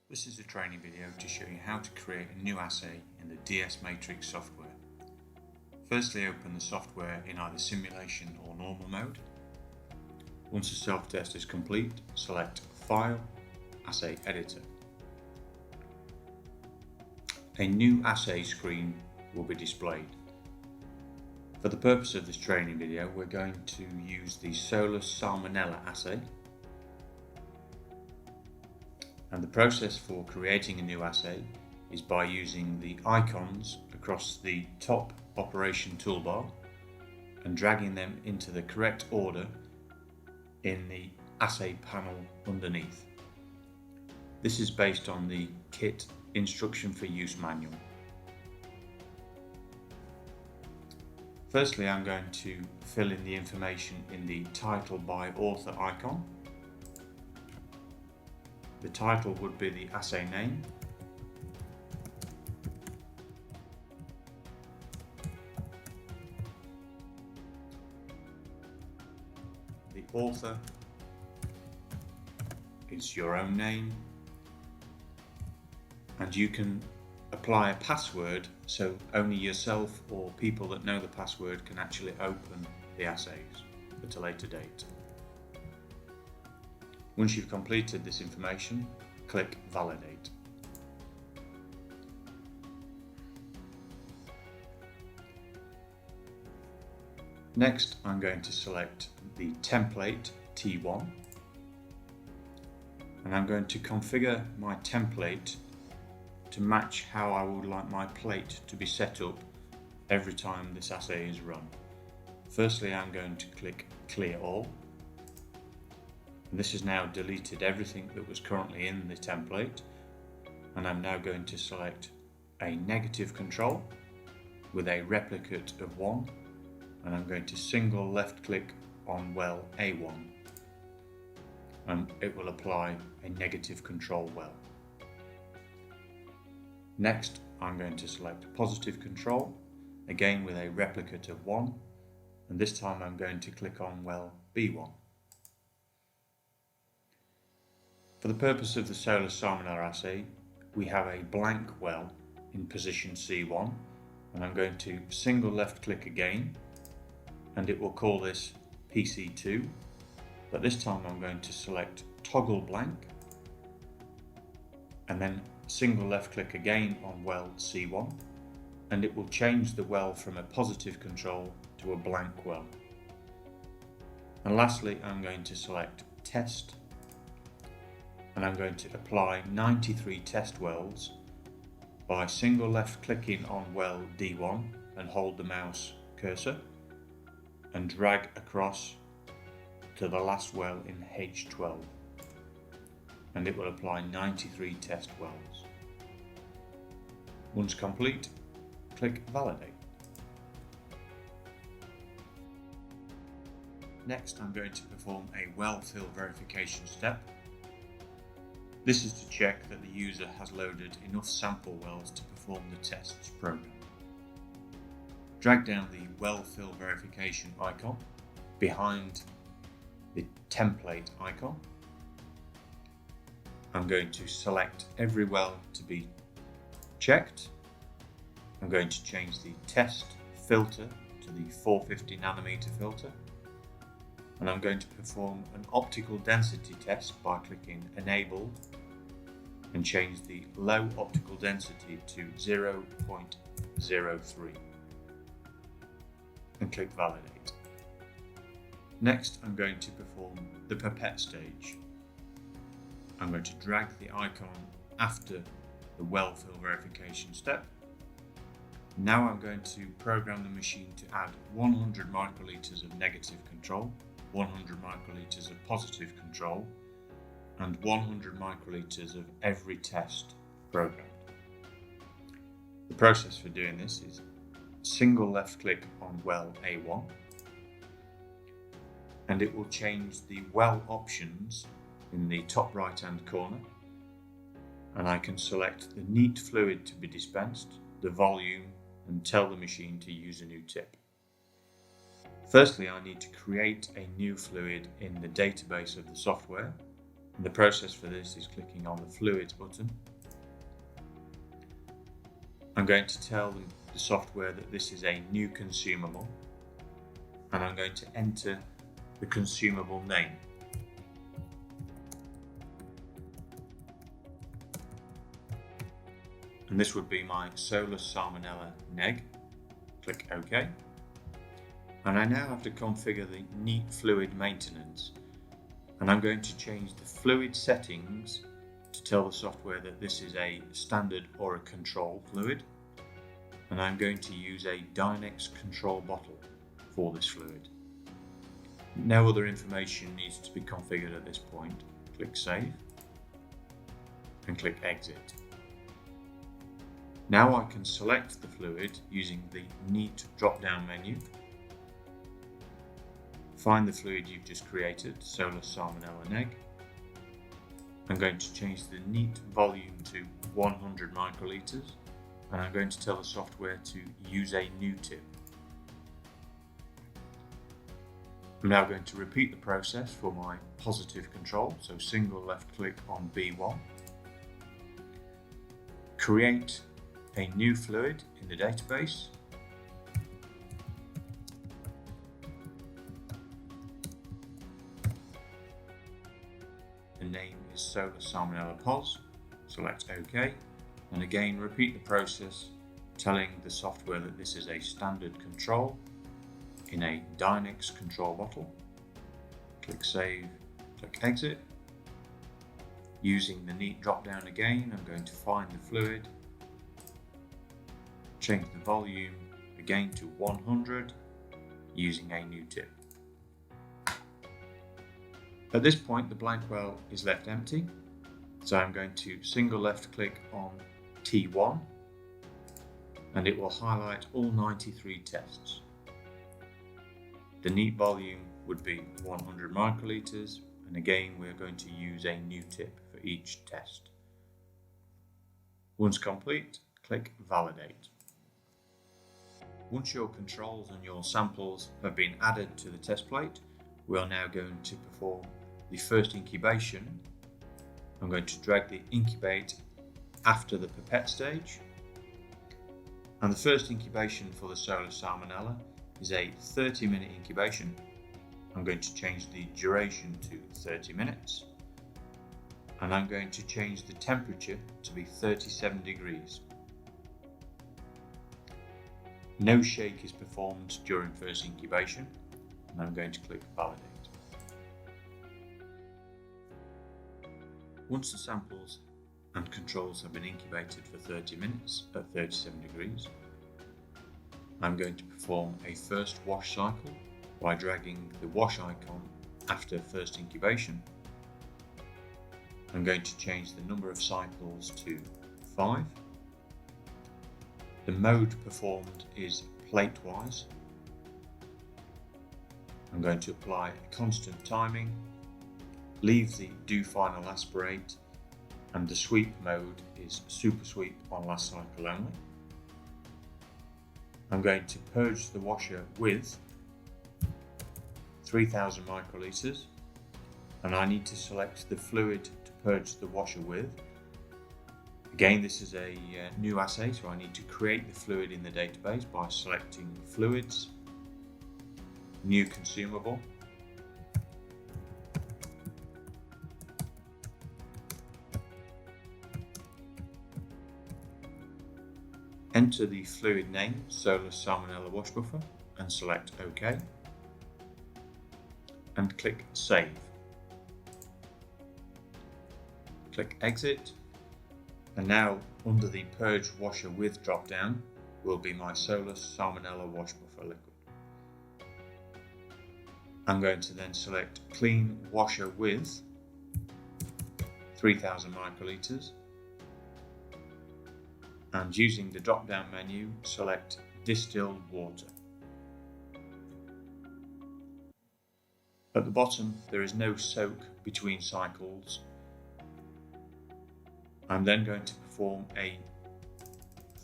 This is a training video to show you how to create a new assay in the DS Matrix software. Firstly, open the software in either simulation or normal mode. Once the self-test is complete, select File, Assay Editor. A new assay screen will be displayed. For the purpose of this training video, we're going to use the Solus Salmonella assay. And the process for creating a new assay is by using the icons across the top operation toolbar and dragging them into the correct order in the assay panel underneath. This is based on the kit instruction for use manual. Firstly, I'm going to fill in the information in the title by author icon. The title would be the assay name. The author is your own name, and you can apply a password so only yourself or people that know the password can actually open the assays at a later date. Once you've completed this information, click Validate. Next, I'm going to select the template T1 and I'm going to configure my template to match how I would like my plate to be set up every time this assay is run. Firstly, I'm going to click Clear All. This has now deleted everything that was currently in the template, and I'm now going to select a negative control with a replicate of 1, and I'm going to single left click on well A1 and it will apply a negative control well. Next, I'm going to select positive control, again with a replicate of 1, and this time I'm going to click on well B1. For the purpose of the Solus Salmonella assay, we have a blank well in position C1, and I'm going to single left click again, and it will call this PC2, but this time I'm going to select toggle blank, and then single left click again on well C1, and it will change the well from a positive control to a blank well. And lastly, I'm going to select test, and I'm going to apply 93 test wells by single left clicking on well D1 and hold the mouse cursor and drag across to the last well in H12, and it will apply 93 test wells. Once complete, click Validate. Next, I'm going to perform a well fill verification step. This is to check that the user has loaded enough sample wells to perform the tests program. Drag down the well fill verification icon behind the template icon. I'm going to select every well to be checked. I'm going to change the test filter to the 450 nanometer filter, and I'm going to perform an optical density test by clicking Enable and change the low optical density to 0.03 and click Validate. Next, I'm going to perform the pipette stage. I'm going to drag the icon after the well fill verification step. Now I'm going to program the machine to add 100 microliters of negative control, 100 microliters of positive control, and 100 microliters of every test programmed. The process for doing this is single left click on well A1, and it will change the well options in the top right hand corner, and I can select the neat fluid to be dispensed, the volume, and tell the machine to use a new tip. Firstly, I need to create a new fluid in the database of the software, And the process for this is clicking on the Fluids button. I'm going to tell the software that this is a new consumable, and I'm going to enter the consumable name. And this would be my Solus Salmonella neg. Click OK. And I now have to configure the neat fluid maintenance. And I'm going to change the fluid settings to tell the software that this is a standard or a control fluid. And I'm going to use a Dynex control bottle for this fluid. No other information needs to be configured at this point. Click Save and click Exit. Now I can select the fluid using the Neat drop-down menu. Find the fluid you've just created, Solus Salmonella neg. I'm going to change the Neat volume to 100 microliters, and I'm going to tell the software to use a new tip. I'm now going to repeat the process for my positive control, so single left click on B1. Create a new fluid in the database. The name is Solus Salmonella POS. Select OK, and again repeat the process, telling the software that this is a standard control in a Dynex control bottle. Click Save, click Exit. Using the Neat drop down again, I'm going to find the fluid, change the volume again to 100 using a new tip. At this point the blank well is left empty, so I'm going to single left click on T1 and it will highlight all 93 tests. The Neat volume would be 100 microliters, and again we're going to use a new tip for each test. Once complete, click Validate. Once your controls and your samples have been added to the test plate, we are now going to perform the first incubation. I'm going to drag the incubate after the pipette stage. And the first incubation for the Solus Salmonella is a 30-minute incubation. I'm going to change the duration to 30 minutes. And I'm going to change the temperature to be 37 degrees. No shake is performed during first incubation, and I'm going to click Validate. Once the samples and controls have been incubated for 30 minutes at 37 degrees, I'm going to perform a first wash cycle by dragging the wash icon after first incubation. I'm going to change the number of cycles to 5. The mode performed is plate-wise. I'm going to apply a constant timing, leave the do final aspirate, and the sweep mode is super sweep on last cycle only. I'm going to purge the washer with 3000 microliters, and I need to select the fluid to purge the washer with. Again, this is a new assay, so I need to create the fluid in the database by selecting Fluids, New Consumable, enter the fluid name, Solus Salmonella Wash Buffer, and select OK, and click Save. Click Exit. And now, under the Purge Washer With drop-down, will be my Solus Salmonella Wash Buffer liquid. I'm going to then select Clean Washer With 3000 microliters, and using the drop-down menu, select Distilled Water. At the bottom, there is no soak between cycles. I'm then going to perform a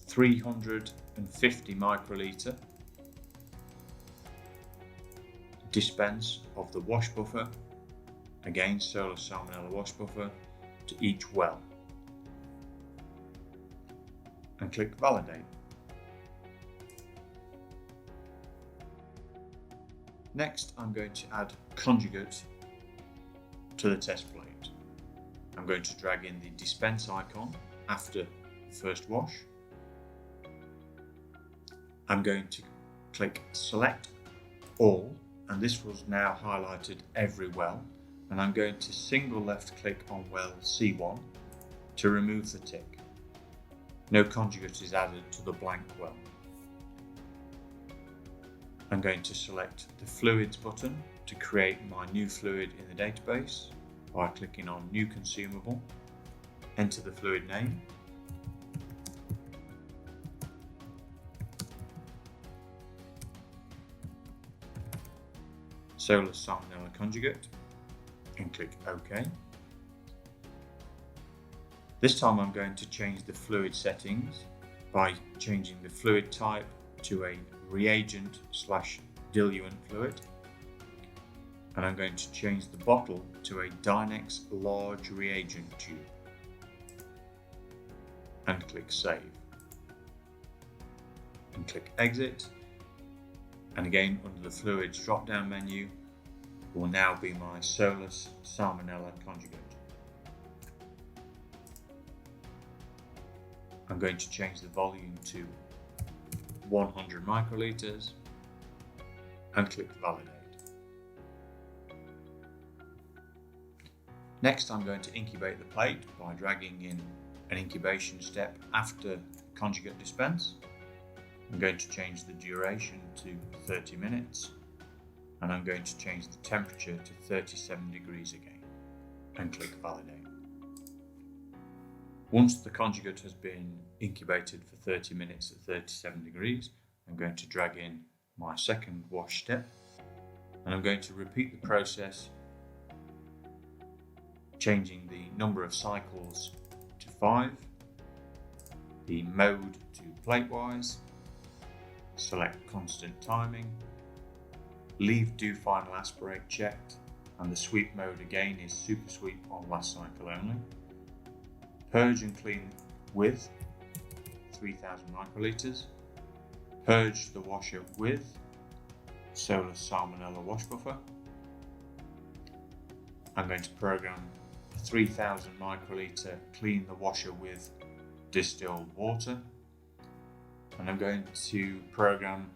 350 microliter dispense of the wash buffer again solar salmonella wash buffer, to each well and click validate. Next, I'm going to add conjugate to the test plate. I'm going to drag in the dispense icon after the first wash. I'm going to click select all, and this was now highlighted every well, and I'm going to single left click on well C1 to remove the tick. No conjugate is added to the blank well. I'm going to select the fluids button to create my new fluid in the database by clicking on new consumable, enter the fluid name, solar salmonella conjugate, and click OK. This time I'm going to change the fluid settings by changing the fluid type to a reagent / diluent fluid, and I'm going to change the bottle to a Dynex large reagent tube and click save and click exit, and again under the fluids drop down menu will now be my solar salmonella conjugate. I'm going to change the volume to 100 microliters and click validate. Next, I'm going to incubate the plate by dragging in an incubation step after conjugate dispense. I'm going to change the duration to 30 minutes, and I'm going to change the temperature to 37 degrees again and click validate. Once the conjugate has been incubated for 30 minutes at 37 degrees, I'm going to drag in my second wash step, and I'm going to repeat the process, changing the number of cycles to 5, the mode to platewise, select constant timing, leave do final aspirate checked, and the sweep mode again is super sweep on last cycle only. Purge and clean with 3000 microliters. Purge the washer with solar salmonella wash buffer. I'm going to program 3000 microliter clean the washer with distilled water, and I'm going to program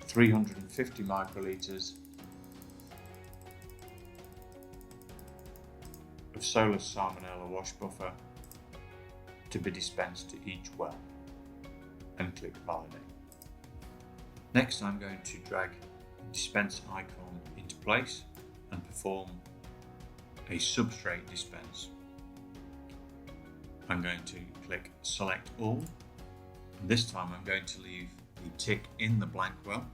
350 microliters of solar salmonella wash buffer to be dispensed to each well and click validate. Next, I'm going to drag the dispense icon into place and perform a substrate dispense. I'm going to click select all, and this time I'm going to leave the tick in the blank well.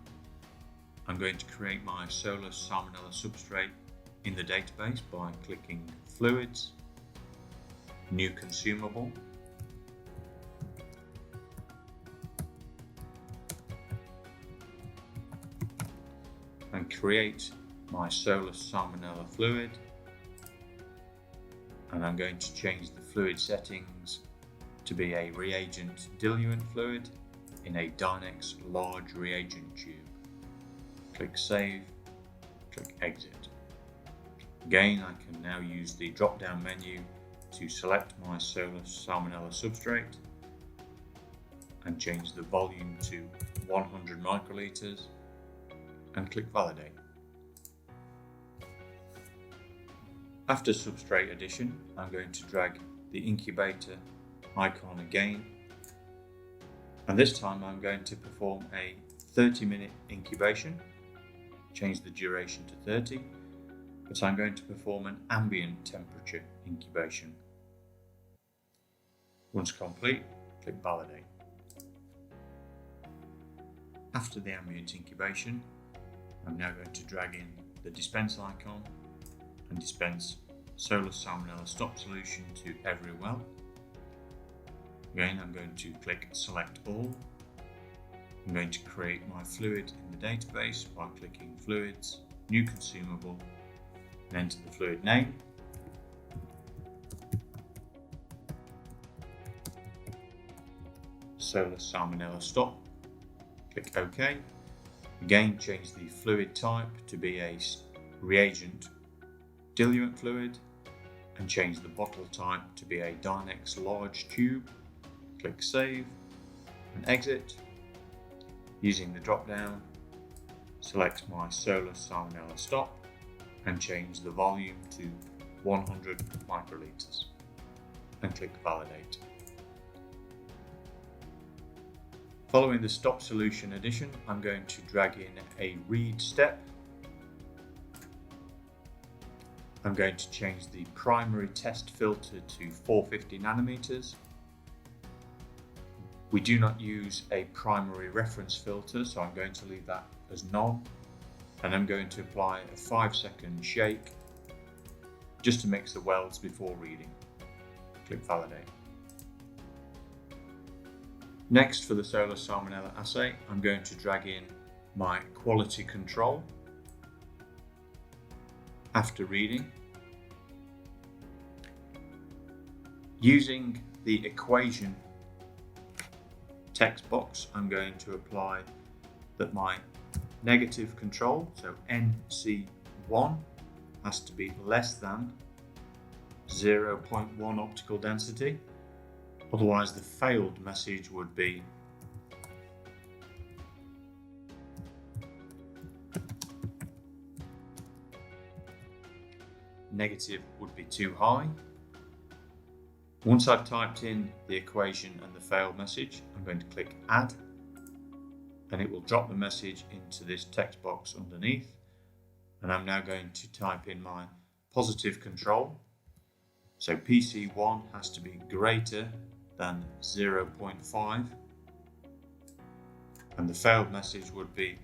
I'm going to create my solar salmonella substrate in the database by clicking fluids, new consumable, and create my solar salmonella fluid, and I'm going to change the fluid settings to be a reagent diluent fluid in a Dynex large reagent tube. Click save, click exit. Again, I can now use the drop down menu to select my solar salmonella substrate and change the volume to 100 microliters and click validate. After substrate addition, I'm going to drag the incubator icon again, and this time I'm going to perform a 30-minute incubation, change the duration to 30, but I'm going to perform an ambient temperature incubation. Once complete, click validate. After the ambient incubation, I'm now going to drag in the dispense icon and dispense solar salmonella stop solution to every well. Again, I'm going to click select all. I'm going to create my fluid in the database by clicking fluids, new consumable, and enter the fluid name. Solar Salmonella Stop. Click OK. Again, change the fluid type to be a reagent diluent fluid and change the bottle type to be a Dynex large tube. Click Save and Exit. Using the drop down, select my Solar Salmonella Stop and change the volume to 100 microliters and click Validate. Following the stop solution addition, I'm going to drag in a read step. I'm going to change the primary test filter to 450 nanometers. We do not use a primary reference filter, so I'm going to leave that as none. And I'm going to apply a 5-second shake just to mix the welds before reading. Click Validate. Next, for the Solar Salmonella assay, I'm going to drag in my quality control. After reading, using the equation text box, I'm going to apply that my negative control, so NC1, has to be less than 0.1 optical density. Otherwise, the failed message would be negative would be too high. Once I've typed in the equation and the failed message, I'm going to click Add, and it will drop the message into this text box underneath. And I'm now going to type in my positive control. So PC1 has to be greater than 0.5, and the failed message would be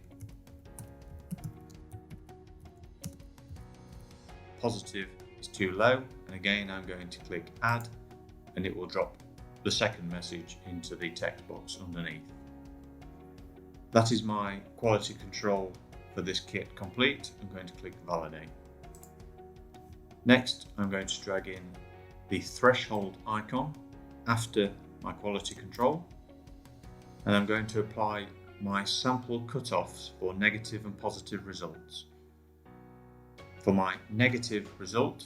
positive is too low, and again I'm going to click Add, and it will drop the second message into the text box underneath. That is my quality control for this kit complete. I'm going to click Validate. Next, I'm going to drag in the threshold icon after my quality control, and I'm going to apply my sample cutoffs for negative and positive results. For my negative result,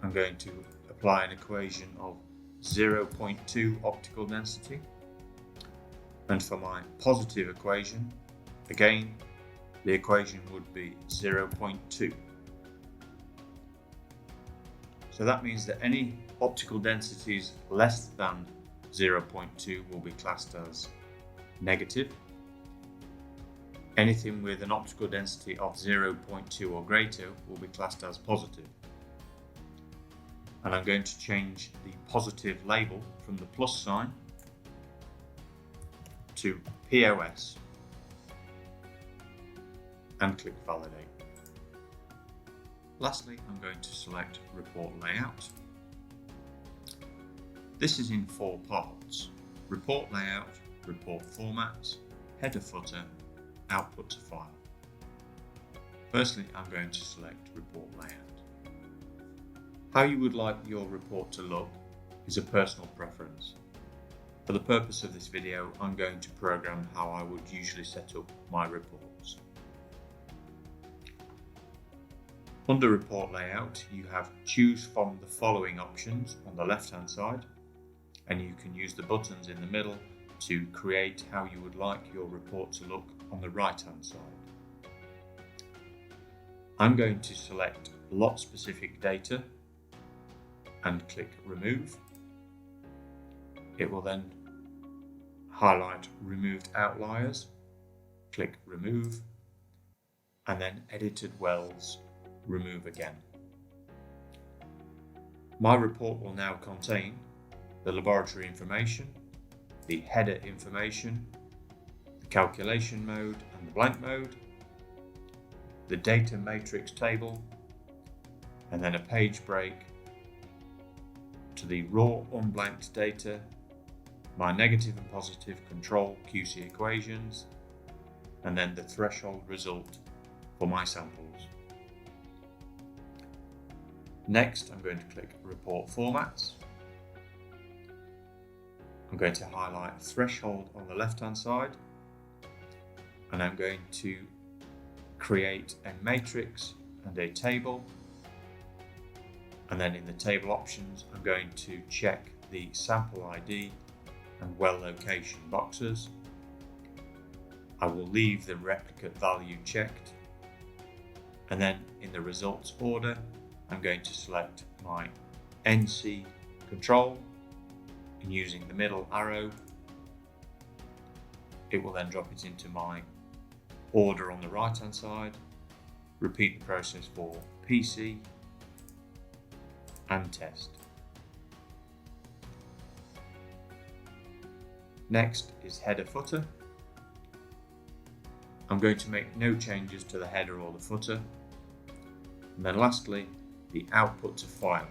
I'm going to apply an equation of 0.2 optical density, and for my positive equation, again the equation would be 0.2. So that means that any optical densities less than 0.2 will be classed as negative. Anything with an optical density of 0.2 or greater will be classed as positive. And I'm going to change the positive label from the plus sign to POS and click Validate. Lastly, I'm going to select Report Layout. This is in 4 parts: Report Layout, Report Formats, Header Footer, Output to File. Firstly, I'm going to select Report Layout. How you would like your report to look is a personal preference. For the purpose of this video, I'm going to program how I would usually set up my reports. Under Report Layout, you have Choose from the following options on the left-hand side, and you can use the buttons in the middle to create how you would like your report to look on the right-hand side. I'm going to select lot-specific data and click Remove. It will then highlight Removed Outliers, click Remove, and then Edited Wells, Remove again. My report will now contain the laboratory information, the header information, the calculation mode and the blank mode, the data matrix table, and then a page break to the raw unblanked data, my negative and positive control QC equations, and then the threshold result for my samples. Next, I'm going to click Report Formats. I'm going to highlight Threshold on the left-hand side, and I'm going to create a matrix and a table. And then in the table options, I'm going to check the sample ID and well location boxes. I will leave the replicate value checked. And then in the results order, I'm going to select my NC control and using the middle arrow, it will then drop it into my order on the right hand side. Repeat the process for PC and test. Next is header footer. I'm going to make no changes to the header or the footer. And then lastly, the output to file.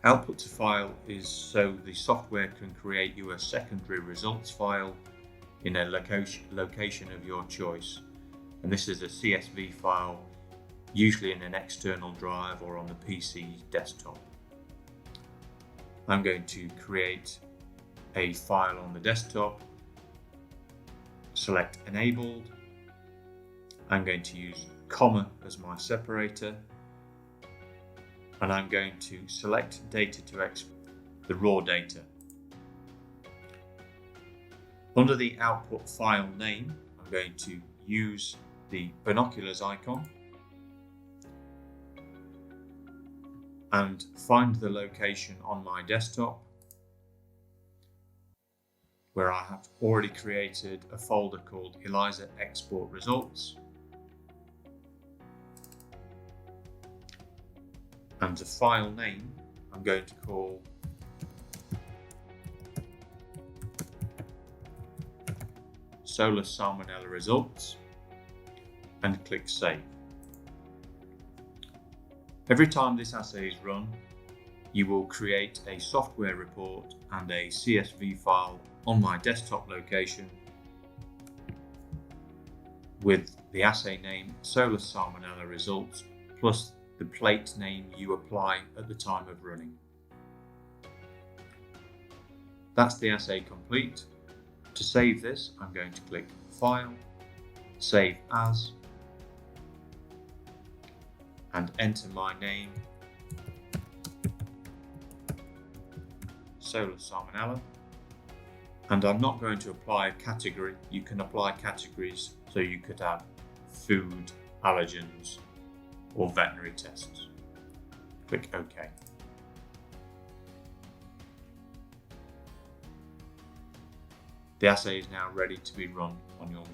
Output to file is so the software can create you a secondary results file in a location of your choice. And this is a CSV file, usually in an external drive or on the PC desktop. I'm going to create a file on the desktop, select enabled. I'm going to use comma as my separator, and I'm going to select data to export the raw data. Under the output file name, I'm going to use the binoculars icon and find the location on my desktop where I have already created a folder called ELISA Export Results. And the file name I'm going to call Solar Salmonella Results and click Save. Every time this assay is run, you will create a software report and a CSV file on my desktop location with the assay name Solar Salmonella Results plus the plate name you apply at the time of running. That's the assay complete. To save this, I'm going to click File, Save As, and enter my name, Solar Salmonella. And I'm not going to apply a category. You can apply categories, so you could have food, allergens, or veterinary tests. Click OK. The assay is now ready to be run on your machine.